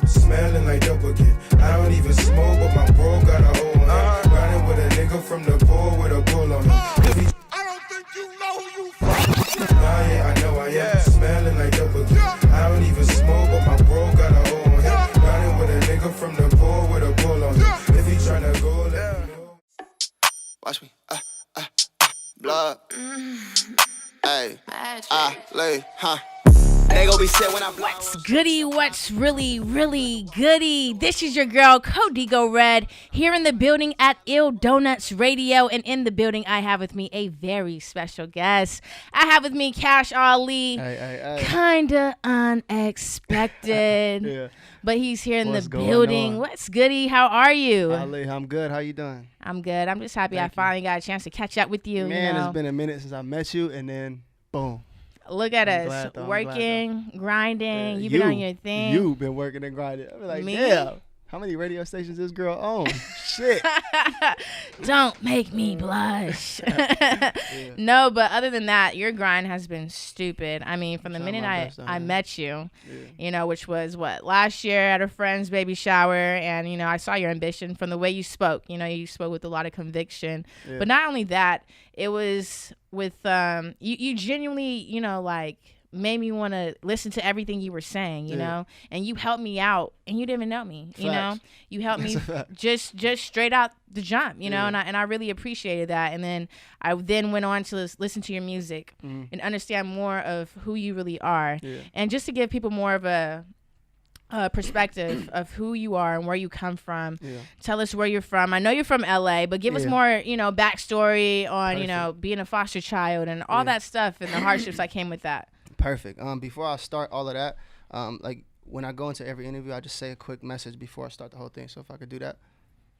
smelling like dope again. I don't even smoke, but my bro got a hole on him. Riding with a nigga from the pool with a bull on him. I don't think you know who you Nah, yeah, I know I am. Smelling like dope again. I don't even smoke, but my bro got a hole on him. Riding with a nigga from the pool with a bull on him. If he tryna go, let me know. Watch me, blood. Hey, I lay, huh? They gon' be set when I blow. What's goody? What's really, really goody? This is your girl, CODIGO Red, here in the building at Ill Donuts Radio. And in the building, I have with me a very special guest. I have with me Cash Ali. Kinda unexpected. Yeah. But he's here in What's the going building. on? What's goody? How are you? Ali, I'm good. How you doing? I'm good. I'm just happy I finally got a chance to catch up with you. Man, you know? it's been a minute since I met you, and then boom. Look at I'm us, glad, though. I'm working, grinding. Yeah, You've been on your thing. You've been working and grinding. I'm like, Me? damn. How many radio stations this girl owns? Shit. Don't make me blush. No, but other than that, your grind has been stupid. I mean, from the minute I met you, you know, which was last year at a friend's baby shower, and you know, I saw your ambition from the way you spoke. You know, you spoke with a lot of conviction. Yeah. But not only that, it was with you genuinely, you know, like made me want to listen to everything you were saying, you know, and you helped me out, and you didn't even know me, you know, you helped me just straight out the jump, you know, and I really appreciated that. And then I went on to listen to your music and understand more of who you really are, and just to give people more of a perspective of who you are and where you come from. Tell us where you're from. I know you're from LA, but give us more, you know, backstory on, you know, being a foster child and all that stuff and the hardships that came with that. Perfect. Before I start all of that, like when I go into every interview, I just say a quick message before I start the whole thing. So if I could do that,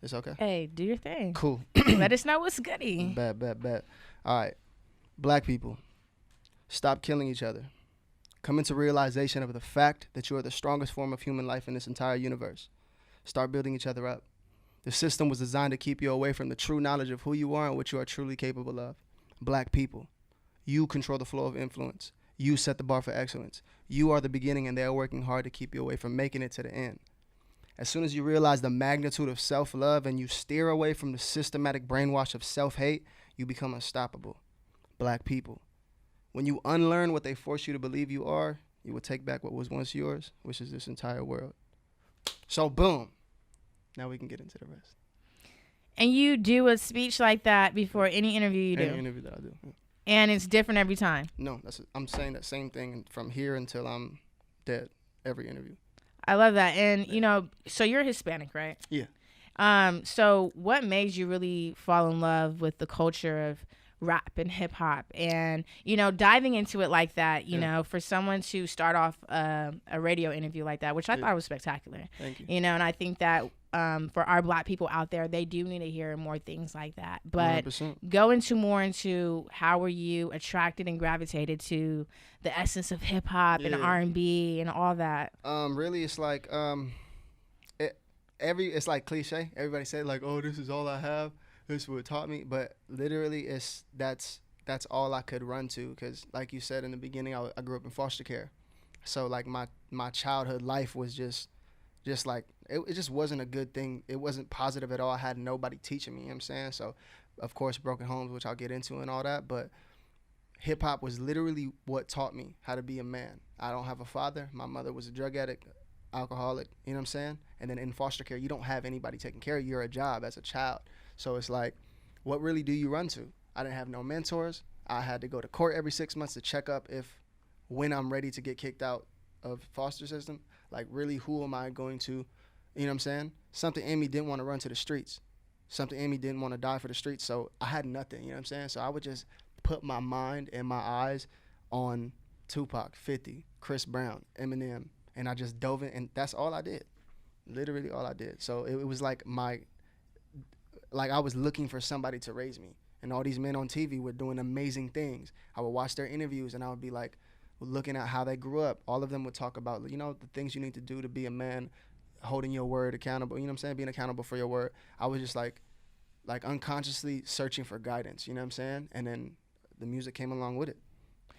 it's okay. Hey, do your thing. Cool. Let us know what's goody. Bet. All right. Black people, stop killing each other. Come into realization of the fact that you are the strongest form of human life in this entire universe. Start building each other up. The system was designed to keep you away from the true knowledge of who you are and what you are truly capable of. Black people, you control the flow of influence. You set the bar for excellence. You are the beginning, and they are working hard to keep you away from making it to the end. As soon as you realize the magnitude of self-love and you steer away from the systematic brainwash of self-hate, you become unstoppable. Black people, when you unlearn what they force you to believe you are, you will take back what was once yours, which is this entire world. So boom. Now we can get into the rest. And you do a speech like that before any interview you do? Any interview that I do. Yeah. And it's different every time? No, I'm saying that same thing from here until I'm dead, every interview. I love that. And, you know, so you're Hispanic, right? Yeah. So what made you really fall in love with the culture of rap and hip hop and, you know, diving into it like that, you know, for someone to start off a radio interview like that, which I thought was spectacular. Thank you. You know, and I think that for our Black people out there, they do need to hear more things like that. But 100%. go into how were you attracted and gravitated to the essence of hip hop and R&B and all that? Really, it's like it's like cliche. Everybody say like, "Oh, this is all I have. This is what taught me." But literally, that's all I could run to. Because, like you said in the beginning, I grew up in foster care, so like my childhood life was just like it just wasn't a good thing. It wasn't positive at all. I had nobody teaching me. You know what I'm saying? So, of course, broken homes, which I'll get into and all that, but hip hop was literally what taught me how to be a man. I don't have a father. My mother was a drug addict, alcoholic, you know what I'm saying? And then in foster care, you don't have anybody taking care of you. You're a job as a child. So it's like, what really do you run to? I didn't have no mentors. I had to go to court every 6 months to check up when I'm ready to get kicked out of foster system. Like, really, who am I going to, you know what I'm saying? Something in me didn't want to run to the streets. Something in me didn't want to die for the streets. So I had nothing, you know what I'm saying? So I would just put my mind and my eyes on Tupac, 50, Chris Brown, Eminem, and I just dove in, and that's all I did. Literally all I did. So it was like I was looking for somebody to raise me. And all these men on TV were doing amazing things. I would watch their interviews, and I would be like, looking at how they grew up. All of them would talk about, you know, the things you need to do to be a man, holding your word accountable, you know what I'm saying, being accountable for your word. I was just like unconsciously searching for guidance, you know what I'm saying? And then the music came along with it.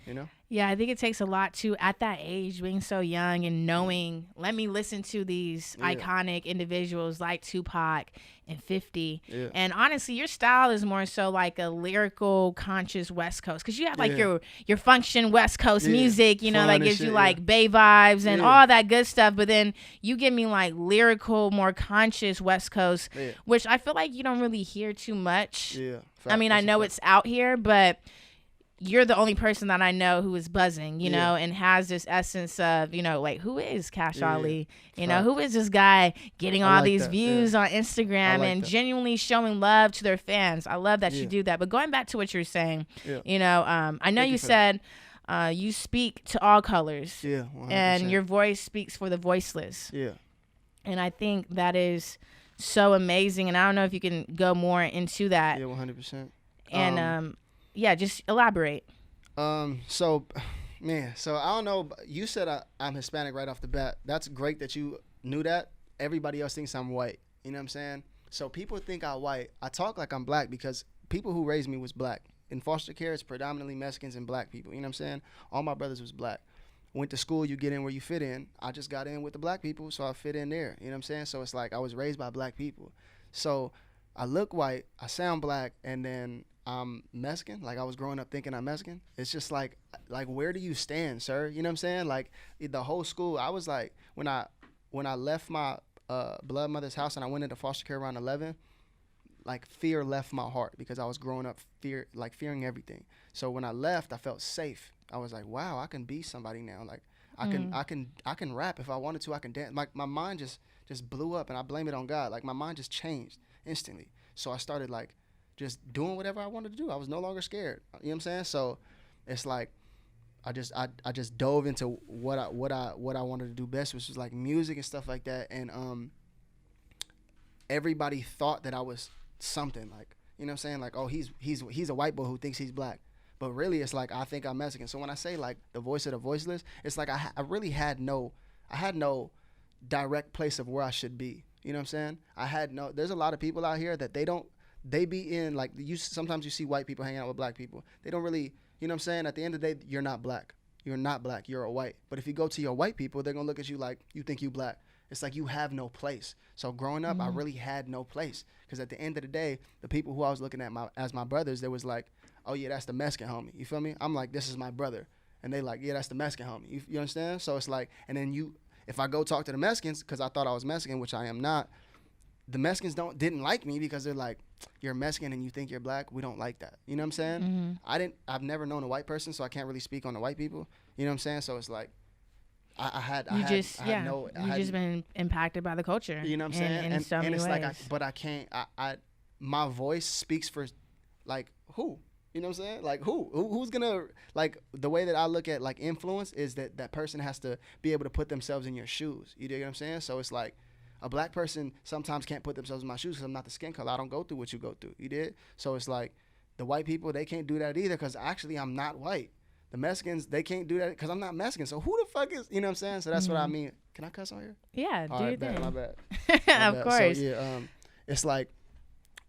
you know? Yeah, I think it takes a lot too at that age, being so young and knowing, let me listen to these iconic individuals like Tupac and 50. Yeah. And honestly, your style is more so like a lyrical, conscious West Coast, because you have like your function West Coast music, you know, that gives you like Bay vibes and all that good stuff. But then you give me like lyrical, more conscious West Coast, which I feel like you don't really hear too much. Yeah. I mean, I know it's out here, but you're the only person that I know who is buzzing, you know, and has this essence of, you know, like, who is Cash Ali? You know, who is this guy getting all these views on Instagram and genuinely showing love to their fans? I love that you do that. But going back to what you're saying, you know, I know you said you speak to all colors. Yeah, 100%. And your voice speaks for the voiceless. Yeah. And I think that is so amazing. And I don't know if you can go more into that. Yeah, 100%. And, yeah, just elaborate. So I don't know. You said I'm Hispanic right off the bat. That's great that you knew that. Everybody else thinks I'm white. You know what I'm saying? So people think I'm white. I talk like I'm black because people who raised me was black. In foster care, it's predominantly Mexicans and black people. You know what I'm saying? All my brothers was black. Went to school, you get in where you fit in. I just got in with the black people, so I fit in there. You know what I'm saying? So it's like I was raised by black people. So I look white, I sound black, and then I'm Mexican. Like, I was growing up thinking I'm Mexican. It's just like where do you stand, sir? You know what I'm saying? Like, the whole school, I was like, when I left my blood mother's house and I went into foster care around 11, like, fear left my heart because I was growing up fearing everything. So when I left, I felt safe. I was like, wow, I can be somebody now. Like, I can rap if I wanted to. I can dance. My mind just blew up, and I blame it on God. Like, my mind just changed instantly. So I started like just doing whatever I wanted to do. I was no longer scared. You know what I'm saying? So it's like I just dove into what I wanted to do best, which was like music and stuff like that. And everybody thought that I was something, like, you know what I'm saying? Like, oh, he's a white boy who thinks he's black. But really, it's like I think I'm Mexican. So when I say like the voice of the voiceless, it's like I really had no direct place of where I should be. You know what I'm saying? There's a lot of people out here that they be in, like, sometimes you see white people hanging out with black people. They don't really, you know what I'm saying? At the end of the day, you're not black. You're not black. You're a white. But if you go to your white people, they're going to look at you like you think you black. It's like you have no place. So growing up, I really had no place. Because at the end of the day, the people who I was looking at as my brothers, they was like, oh, yeah, that's the Mexican homie. You feel me? I'm like, this is my brother. And they like, yeah, that's the Mexican homie. You understand? So it's like, and then if I go talk to the Mexicans, because I thought I was Mexican, which I am not, the Mexicans didn't like me because they're like, you're Mexican and you think you're black. We don't like that. You know what I'm saying? Mm-hmm. I've never known a white person, so I can't really speak on the white people. You know what I'm saying? So it's like, You've just been impacted by the culture. You know what I'm saying? In so many ways. Like, I can't. My voice speaks for, like, who? You know what I'm saying? Like, who's gonna, like, the way that I look at like influence is that person has to be able to put themselves in your shoes. You dig what I'm saying? So it's like, a black person sometimes can't put themselves in my shoes because I'm not the skin color. I don't go through what you go through. You did? So it's like the white people, they can't do that either because actually I'm not white. The Mexicans, they can't do that because I'm not Mexican. So who the fuck is, you know what I'm saying? So that's what I mean. Can I cuss on here? Yeah, do your thing. My bad. Of course. So yeah, it's like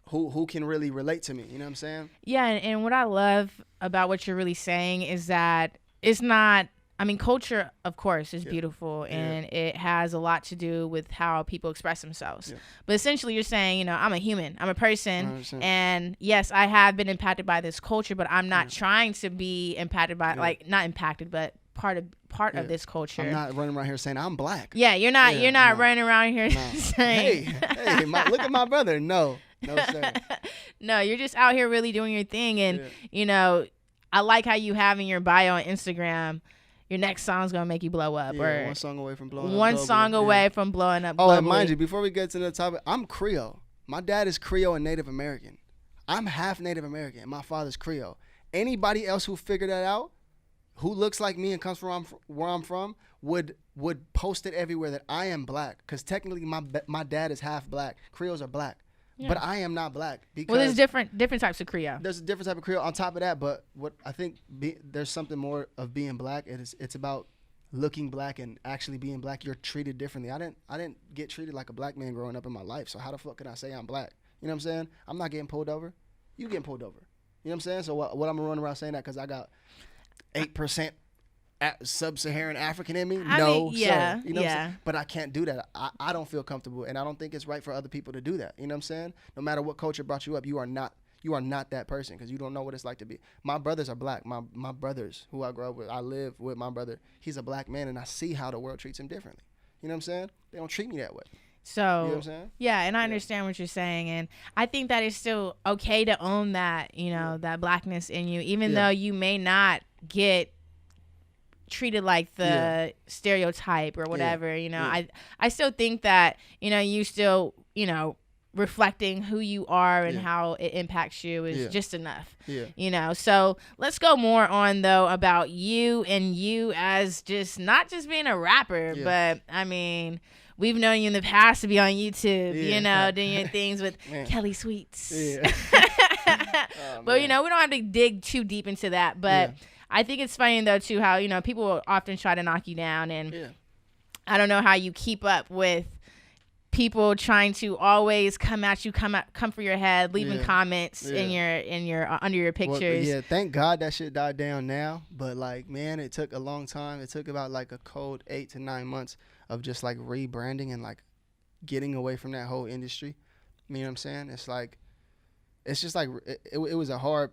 who can really relate to me? You know what I'm saying? Yeah, and what I love about what you're really saying is that it's not, I mean, culture, of course, is beautiful, and it has a lot to do with how people express themselves. Yeah. But essentially, you're saying, you know, I'm a human, I'm a person, 100%. And yes, I have been impacted by this culture, but I'm not trying to be impacted by, like, not impacted, but part of this culture. I'm not running around here saying I'm black. Yeah, you're not running around here saying, hey, look at my brother. No, sir. No, you're just out here really doing your thing, and you know, I like how you have in your bio on Instagram, your next song's gonna make you blow up, or one song away from blowing up. One song away from blowing up. Oh, and mind you, before we get to the topic, I'm Creole. My dad is Creole and Native American. I'm half Native American. My father's Creole. Anybody else who figured that out, who looks like me and comes from where I'm from, would post it everywhere that I am black, because technically my dad is half black. Creoles are black. Yeah. But I am not black. Because there's different types of Creole. There's a different type of Creole on top of that. But what I think there's something more of being black. It's about looking black and actually being black. You're treated differently. I didn't get treated like a black man growing up in my life. So how the fuck can I say I'm black? You know what I'm saying? I'm not getting pulled over. You getting pulled over. You know what I'm saying? So what I'm running around saying that because I got 8% sub-Saharan African in me? I No, mean, yeah, sir. You know what I'm yeah. saying? But I can't do that. I don't feel comfortable, and I don't think it's right for other people to do that. You know what I'm saying? No matter what culture brought you up, you are not that person because you don't know what it's like to be. My brothers are black. My brothers who I grew up with, I live with my brother. He's a black man, and I see how the world treats him differently. You know what I'm saying? They don't treat me that way. So, you know what I'm saying? Yeah, and I understand what you're saying, and I think that it's still okay to own that, you know, that blackness in you, even though you may not get treated like the stereotype or whatever, you know. I still think that, you know, you still, you know, reflecting who you are and how it impacts you is just enough, you know. So let's go more on though about you and you as just not just being a rapper, but I mean, we've known you in the past to be on YouTube, you know, doing your things with Kelly Sweets. But you know, we don't have to dig too deep into that, but I think it's funny though too how, you know, people will often try to knock you down, and I don't know how you keep up with people trying to always come at you, come for your head, leaving comments in your under your pictures. Well, thank God that shit died down now. But like, man, it took a long time. It took about like a cold 8 to 9 months of just like rebranding and like getting away from that whole industry. You know what I'm saying? It's like, it's just like it was a hard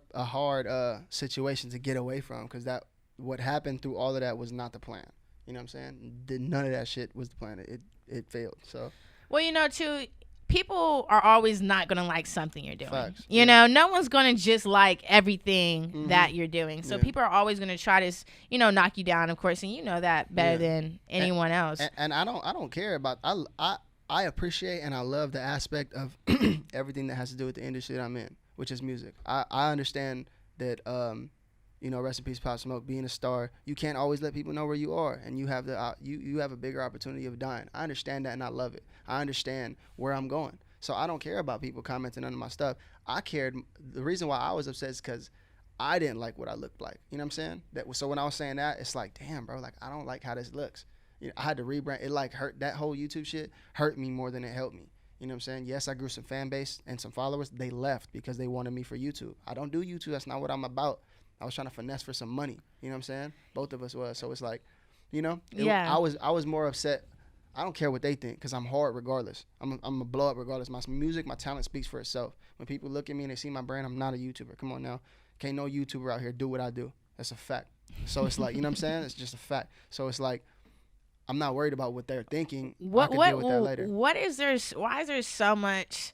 situation to get away from, because that what happened through all of that was not the plan. You know what I'm saying? None of that shit was the plan. It failed. So. Well, you know, too, people are always not going to like something you're doing. Facts. You know, no one's going to just like everything that you're doing. So people are always going to try to, you know, knock you down, of course, and you know that better than anyone else. And I don't care about I appreciate and I love the aspect of everything that has to do with the industry that I'm in, which is music. I understand that you know, rest in peace, Pop Smoke, being a star, you can't always let people know where you are, and you have the you have a bigger opportunity of dying. I understand that, and I love it. I understand where I'm going, so I don't care about people commenting under my stuff. I cared. The reason why I was upset is because I didn't like what I looked like. You know what I'm saying? So when I was saying that, it's like, damn, bro, like I don't like how this looks. You know, I had to rebrand. It like hurt. That whole YouTube shit hurt me more than it helped me. You know what I'm saying? Yes, I grew some fan base and some followers. They left because they wanted me for YouTube. I don't do YouTube. That's not what I'm about. I was trying to finesse for some money. You know what I'm saying? Both of us was. So it's like, you know, I was more upset. I don't care what they think, because I'm hard regardless. I'm a blow up regardless. My music, my talent speaks for itself. When people look at me and they see my brand, I'm not a YouTuber. Come on now. Can't no YouTuber out here do what I do. That's a fact. So it's like, you know what I'm saying? It's just a fact. So it's like, I'm not worried about what they're thinking. I can deal with that later. Why is there so much...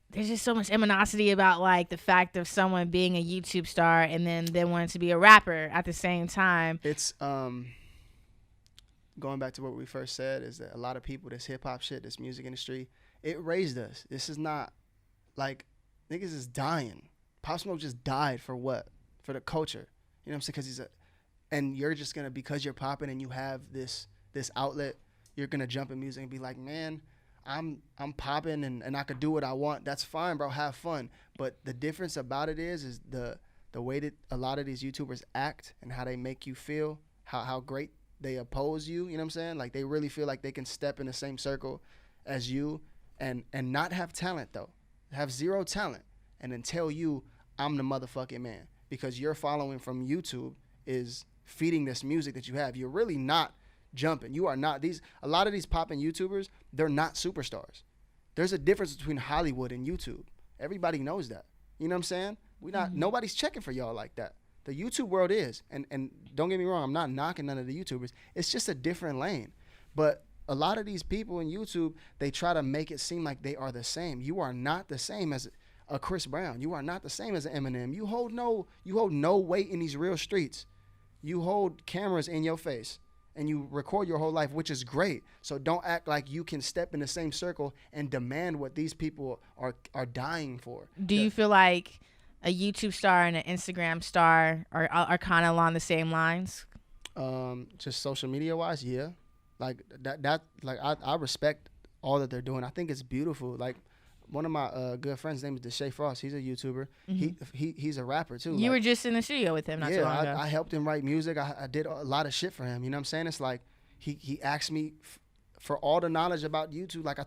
There's just so much animosity about like the fact of someone being a YouTube star and then they wanting to be a rapper at the same time. It's going back to what we first said, is that a lot of people, this hip hop shit, this music industry, it raised us. This is not like, niggas is dying. Pop Smoke just died for what? For the culture. You know what I'm saying? Because and you're just gonna, because you're popping and you have this outlet, you're gonna jump in music and be like, man, I'm popping and I could do what I want. That's fine, bro. Have fun. But the difference about it is the way that a lot of these YouTubers act and how they make you feel, how great they oppose you. You know what I'm saying? Like, they really feel like they can step in the same circle as you and not have talent, though. Have zero talent, and then tell you I'm the motherfucking man, because your following from YouTube is feeding this music that you have. You're really not jumping. You are not. A lot of these popping YouTubers, they're not superstars. There's a difference between Hollywood and YouTube. Everybody knows that. You know what I'm saying? Nobody's checking for y'all like that. The YouTube world is, and don't get me wrong, I'm not knocking none of the YouTubers. It's just a different lane. But a lot of these people in YouTube, they try to make it seem like they are the same. You are not the same as a Chris Brown. You are not the same as an Eminem. You hold no weight in these real streets. You hold cameras in your face, and you record your whole life, which is great. So don't act like you can step in the same circle and demand what these people are dying for. Do you feel like a YouTube star and an Instagram star are kind of along the same lines? Just social media wise, yeah. Like that like I respect all that they're doing. I think it's beautiful. Like, one of my good friends, his name is Deshae Frost. He's a YouTuber. He's a rapper too. You were just in the studio with him not too long ago. I helped him write music. I did a lot of shit for him. You know what I'm saying? It's like he asked me for all the knowledge about YouTube. Like,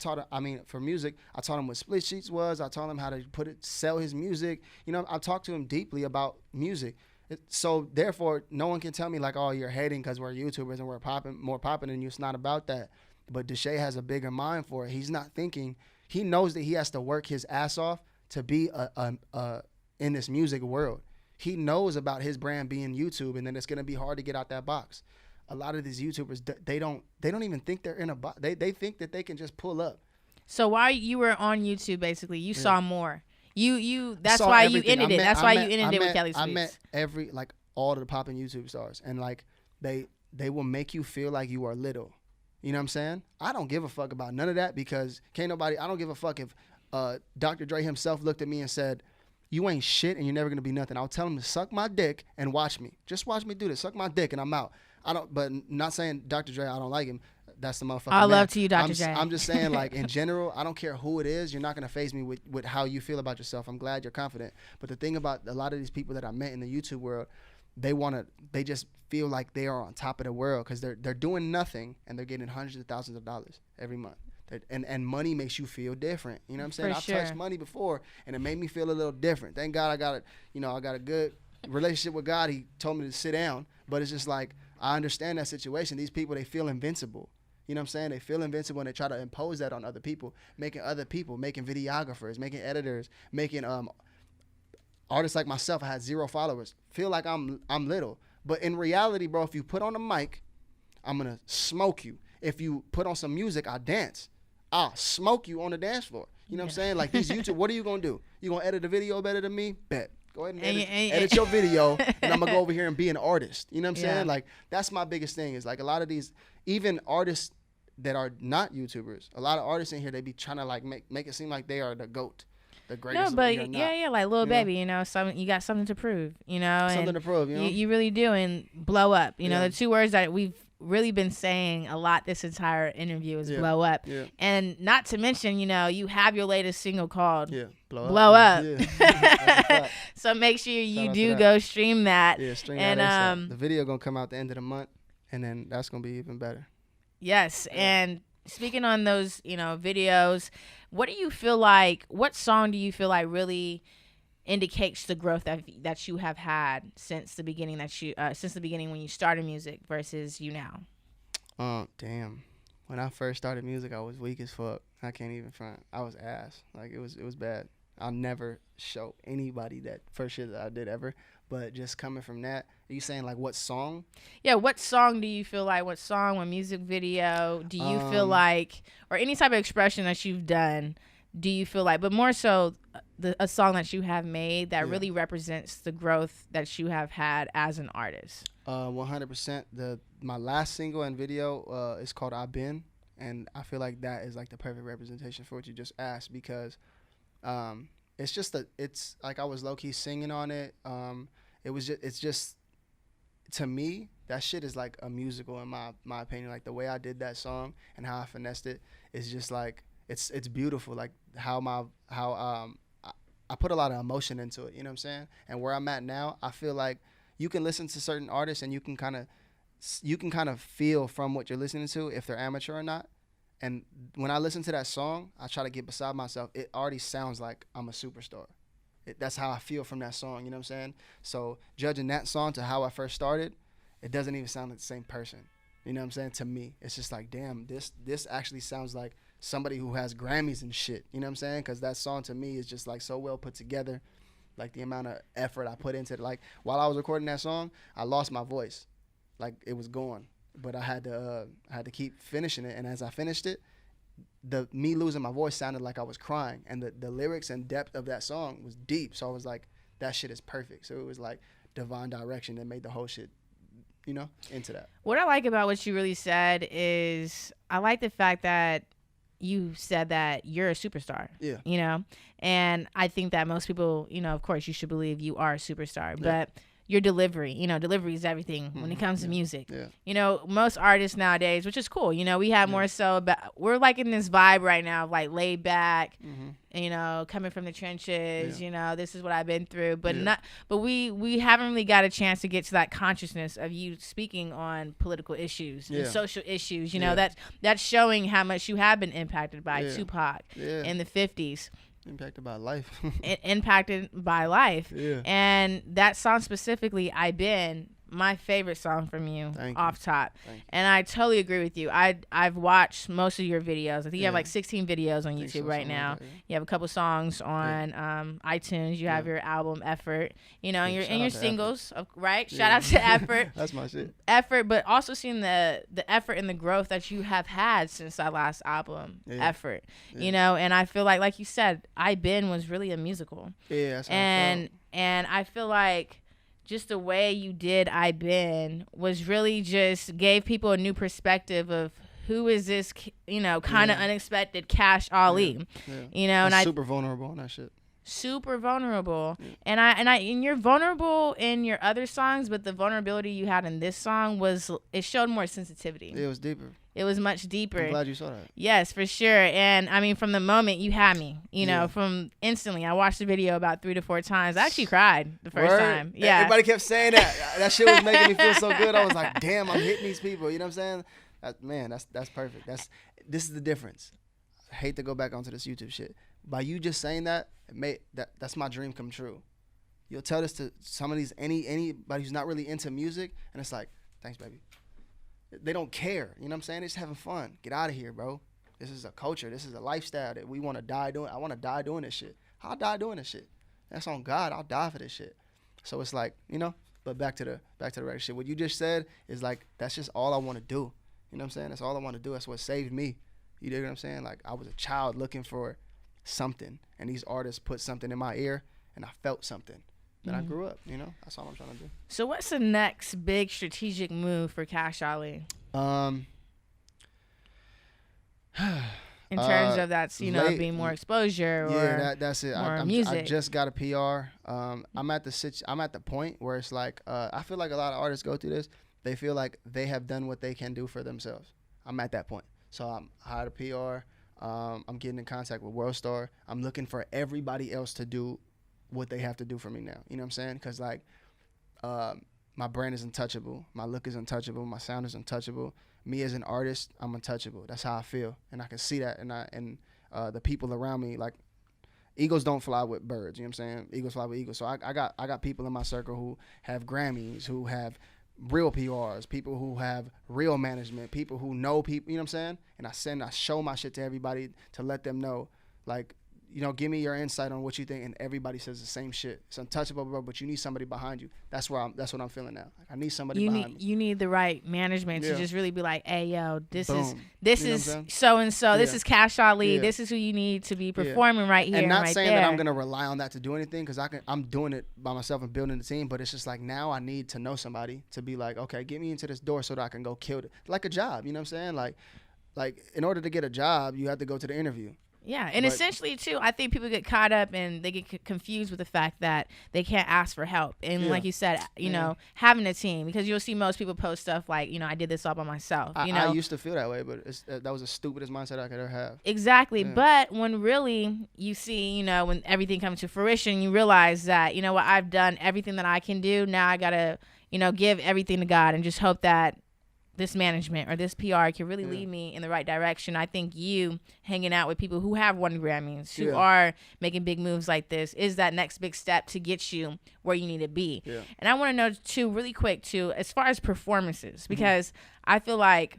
for music, I taught him what split sheets was. I taught him how to sell his music. You know, I talked to him deeply about music. So therefore, no one can tell me like, oh, you're hating because we're YouTubers and we're more popping than you. It's not about that. But Deshae has a bigger mind for it. He's not thinking. He knows that he has to work his ass off to be in this music world. He knows about his brand being YouTube, and then it's gonna be hard to get out that box. A lot of these YouTubers, they don't even think they're in a box. They think that they can just pull up. So while you were on YouTube, basically, you saw more. That's Saw why everything. you ended it. That's why you ended it with Kelly I Sweets. met all of the popping YouTube stars, and like they will make you feel like you are little. You know what I'm saying? I don't give a fuck about none of that because I don't give a fuck if Dr. Dre himself looked at me and said, you ain't shit and you're never gonna be nothing. I'll tell him to suck my dick and watch me. Just watch me do this. Suck my dick and I'm out. But not saying Dr. Dre, I don't like him. That's the motherfucker. I love to you, Dr. Dre. I'm just saying, like, in general, I don't care who it is. You're not going to faze me with how you feel about yourself. I'm glad you're confident. But the thing about a lot of these people that I met in the YouTube world, they just feel like they are on top of the world because they're doing nothing and they're getting hundreds of thousands of dollars every month. And money makes you feel different. You know what I'm saying? I've touched money before and it made me feel a little different. Thank God I got a good relationship with God. He told me to sit down. But it's just like, I understand that situation. These people, they feel invincible. You know what I'm saying? They feel invincible and they try to impose that on other people, making videographers, making editors, making artists like myself. I had 0 followers. Feel like I'm little. But in reality, bro, if you put on a mic, I'm going to smoke you. If you put on some music, I dance. I'll smoke you on the dance floor. You know what I'm saying? Like these YouTube, what are you going to do? You going to edit a video better than me? Bet. Go ahead and edit your video, and I'm going to go over here and be an artist. You know what I'm saying? Like, that's my biggest thing is, like, a lot of these, even artists that are not YouTubers, a lot of artists in here, they be trying to, like, make it seem like they are the GOAT, the greatest. No, but like Lil Baby, you know, you got something to prove, you know. Something to prove, you know. You really do, and blow up. You know, the 2 words that we've really been saying a lot this entire interview is blow up. Yeah. And not to mention, you know, you have your latest single called Blow Up. Yeah. So make sure you do go stream that. Yeah, stream that. And the video gonna come out the end of the month, and then that's gonna be even better. Yes, and speaking on those, you know, videos, what song do you feel like really indicates the growth that you have had since the beginning when you started music versus you now? Damn. When I first started music, I was weak as fuck. I can't even front. I was ass. Like it was bad. I'll never show anybody that first shit that I did ever. But just coming from that, are you saying like what song? Yeah, what song do you feel like? What song, what music video do you feel like, or any type of expression that you've done, do you feel like, but more so a song that you have made that really represents the growth that you have had as an artist? 100%. My last single and video is called I've Been, and I feel like that is like the perfect representation for what you just asked because it's like I was low-key singing on it. It's just to me, that shit is like a musical in my opinion. Like the way I did that song and how I finessed it is just like it's beautiful. Like how I put a lot of emotion into it, you know what I'm saying? And where I'm at now, I feel like you can listen to certain artists and you can kind of feel from what you're listening to if they're amateur or not. And when I listen to that song, I try to get beside myself. It already sounds like I'm a superstar. That's how I feel from that song, you know what I'm saying? So judging that song to how I first started, it doesn't even sound like the same person. You know what I'm saying? To me, it's just like, damn, this actually sounds like somebody who has Grammys and shit. You know what I'm saying? Because that song to me is just like so well put together. Like the amount of effort I put into it. Like while I was recording that song, I lost my voice. Like it was gone. But I had to keep finishing it. And as I finished it, me losing my voice sounded like I was crying. And the lyrics and depth of that song was deep. So I was like, that shit is perfect. So it was like divine direction that made the whole shit, you know, into that. What I like about what you really said is I like the fact that you said that you're a superstar. Yeah. You know? And I think that most people, you know, of course, you should believe you are a superstar. Yeah. But your delivery, you know, delivery is everything when it comes to music. Yeah. You know, most artists nowadays, which is cool, you know, we have more so about, we're like in this vibe right now of like laid back, you know, coming from the trenches, you know, this is what I've been through, but we haven't really got a chance to get to that consciousness of you speaking on political issues and social issues, you know, that's showing how much you have been impacted by Tupac in the 50s. Impacted by life. Impacted by life. Yeah. And that song specifically, I Been, my favorite song from you, off top. And I totally agree with you. I've watched most of your videos. I think you have like 16 videos on YouTube right now. Like that, You have a couple songs on iTunes. You have your album Effort, you know, and your singles, right? Shout out to Effort. That's my shit. Effort, but also seeing the effort and the growth that you have had since that last album, Effort. You know, and I feel like you said, I Been was really a musical. Yeah, that's how and I feel like just the way you did I Been was really just gave people a new perspective of who is this, you know, kind of unexpected Cash Ali, you know, and super vulnerable on that shit. Super vulnerable, and you're vulnerable in your other songs, but the vulnerability you had in this song it showed more sensitivity. It was deeper. It was much deeper. I'm glad you saw that. Yes, for sure. And I mean, from the moment you had me, you know, from instantly, I watched the video about 3 to 4 times. I actually cried the first time. Yeah. Everybody kept saying that. That shit was making me feel so good. I was like, damn, I'm hitting these people. You know what I'm saying? That's perfect. This is the difference. I hate to go back onto this YouTube shit. By you just saying that, that's my dream come true. You'll tell this to some of these anybody who's not really into music, and it's like, thanks, baby. They don't care. You know what I'm saying? They're just having fun. Get out of here, bro. This is a culture. This is a lifestyle that we want to die doing. I want to die doing this shit. I'll die doing this shit. That's on God. I'll die for this shit. So it's like, you know, but back to the regular shit. What you just said is like, that's just all I want to do. You know what I'm saying? That's all I want to do. That's what saved me. You dig what I'm saying? Like, I was a child looking for something, and these artists put something in my ear, and I felt something. Then I grew up, you know. That's all I'm trying to do. So what's the next big strategic move for Cash Ali? In terms of that's, you know, being more exposure or that's it. More music. I just got a PR. I'm at the point where it's like I feel like a lot of artists go through this. They feel like they have done what they can do for themselves. I'm at that point. So I'm hired a PR. I'm getting in contact with World Star. I'm looking for everybody else to do what they have to do for me now. You know what I'm saying? Because like my brand is untouchable. My look is untouchable. My sound is untouchable. Me as an artist, I'm untouchable. That's how I feel, and I can see that. And the people around me, like, eagles don't fly with birds. You know what I'm saying? Eagles fly with eagles. So I got people in my circle who have Grammys, who have real PRs, people who have real management, people who know people. You know what I'm saying? And I show my shit to everybody to let them know, like, you know, give me your insight on what you think, and everybody says the same shit. It's untouchable, bro, but you need somebody behind you. That's what I'm feeling now. Like, I need somebody behind me. You need the right management to just really be like, hey, yo, this Boom. is so and so. This is Cash Ali. This is who you need to be performing right here and not right saying there. that I'm gonna rely on that to do anything, because I'm doing it by myself and building the team. But it's just like, now I need to know somebody to be like, okay, get me into this door so that I can go kill it, like a job. You know what I'm saying? Like in order to get a job, you have to go to the interview. Yeah, and essentially, too, I think people get caught up and they get confused with the fact that they can't ask for help. And like you said, you know, having a team, because you'll see most people post stuff like, you know, I did this all by myself. You know? I used to feel that way, but that was the stupidest mindset I could ever have. Exactly. Yeah. But when really you see, you know, when everything comes to fruition, you realize that, you know what, I've done everything that I can do. Now I got to, you know, give everything to God and just hope that this management or this PR can really lead me in the right direction. I think you hanging out with people who have won Grammys, who are making big moves like this, is that next big step to get you where you need to be. Yeah. And I want to know, too, really quick, too, as far as performances, because I feel like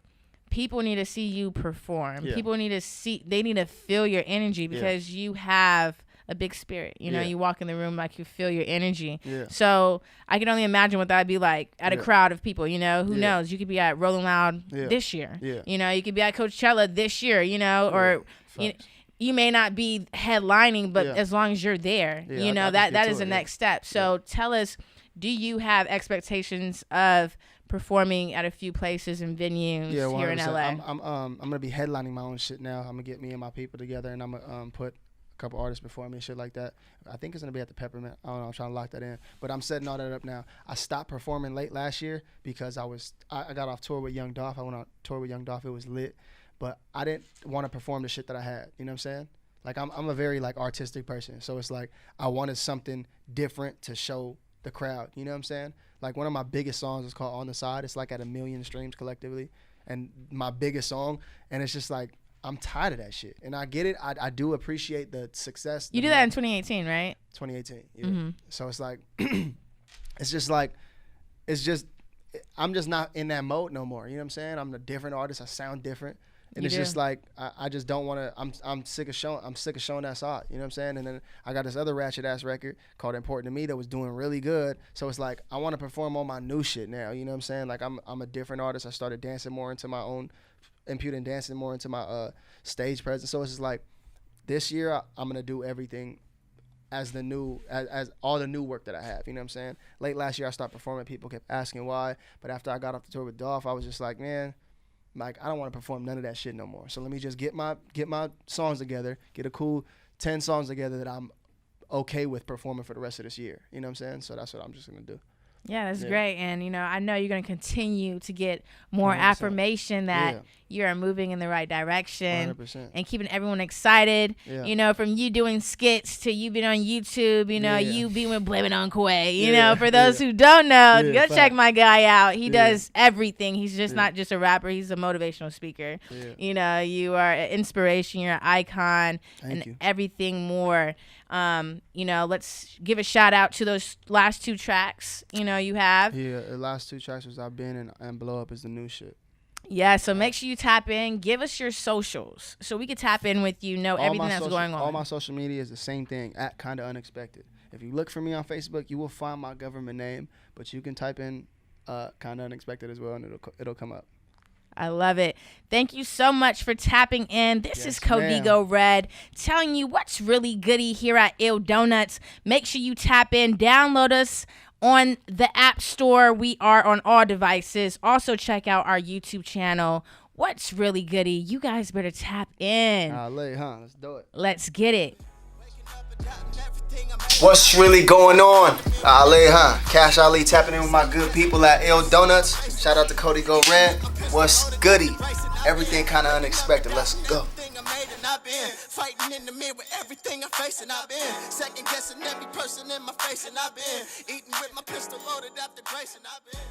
people need to see you perform. Yeah. People need to they need to feel your energy, because you have a big spirit. You know, you walk in the room like you feel your energy. Yeah. So I can only imagine what that'd be like at a crowd of people. You know, who knows? You could be at Rolling Loud this year. Yeah. You know, you could be at Coachella this year. You know, or you may not be headlining, but as long as you're there, you know, that is the next step. So tell us, do you have expectations of performing at a few places and venues here in LA? I'm gonna be headlining my own shit now. I'm gonna get me and my people together, and I'm gonna put a couple artists before me and shit like that. I think it's gonna be at the Peppermint. I don't know. I'm trying to lock that in, but I'm setting all that up now. I stopped performing late last year because I got off tour with Young Dolph. I went on tour with Young Dolph. It was lit, but I didn't want to perform the shit that I had. You know what I'm saying? Like, I'm a very like artistic person, so it's like I wanted something different to show the crowd. You know what I'm saying? Like, one of my biggest songs is called On the Side. It's like at 1 million streams collectively, and my biggest song, and it's just like, I'm tired of that shit. And I get it. I do appreciate the success. You did that in 2018, right? 2018. Yeah. So it's like, it's just I'm just not in that mode no more. You know what I'm saying? I'm a different artist. I sound different. And it's just like I just don't want to. I'm sick of showing that side. You know what I'm saying? And then I got this other ratchet ass record called Important to Me that was doing really good. So it's like I want to perform on my new shit now. You know what I'm saying? Like I'm a different artist. I started dancing more into my own, imputing dancing more into my stage presence. So it's just like this year I'm gonna do everything as the new as all the new work that I have. You know what I'm saying? Late last year I started performing. People kept asking why, but after I got off the tour with Dolph, I was just like, man. Like, I don't want to perform none of that shit no more. So let me just get my songs together, get a cool 10 songs together that I'm okay with performing for the rest of this year. You know what I'm saying? So that's what I'm just going to do. Yeah, that's great. And, you know, I know you're going to continue to get more 100%. Affirmation that you are moving in the right direction 100%. And keeping everyone excited. Yeah. You know, from you doing skits to you being on YouTube, you know, you being with Blame It On Quay. You know, for those who don't know, go check my guy out. He does everything. He's just not just a rapper. He's a motivational speaker. Yeah. You know, you are an inspiration. You're an icon. Thank you. Everything more. You know, let's give a shout out to those last 2 tracks, you know, you have. Yeah, the last 2 tracks was I've Been and Blow Up is the new shit. Yeah, so make sure you tap in. Give us your socials so we can tap in with you, know everything that's going on. All my social media is the same thing, at Kinda Unexpected. If you look for me on Facebook, you will find my government name, but you can type in Kinda Unexpected as well, and it'll come up. I love it. Thank you so much for tapping in. This is CODIGO Red telling you what's really goody here at Ill Donuts. Make sure you tap in. Download us on the App Store. We are on all devices. Also, check out our YouTube channel. What's really goody? You guys better tap in. Let's do it. Let's get it. What's really going on? Ali, Cash Ali tapping in with my good people at Ill Donuts. Shout out to CODIGO Red. What's goody? Everything kind of unexpected. Let's go. Fighting in the mirror, everything I'm facing, I've been second guessing every person in my face, and I've been eating with my pistol loaded after grace, and I've been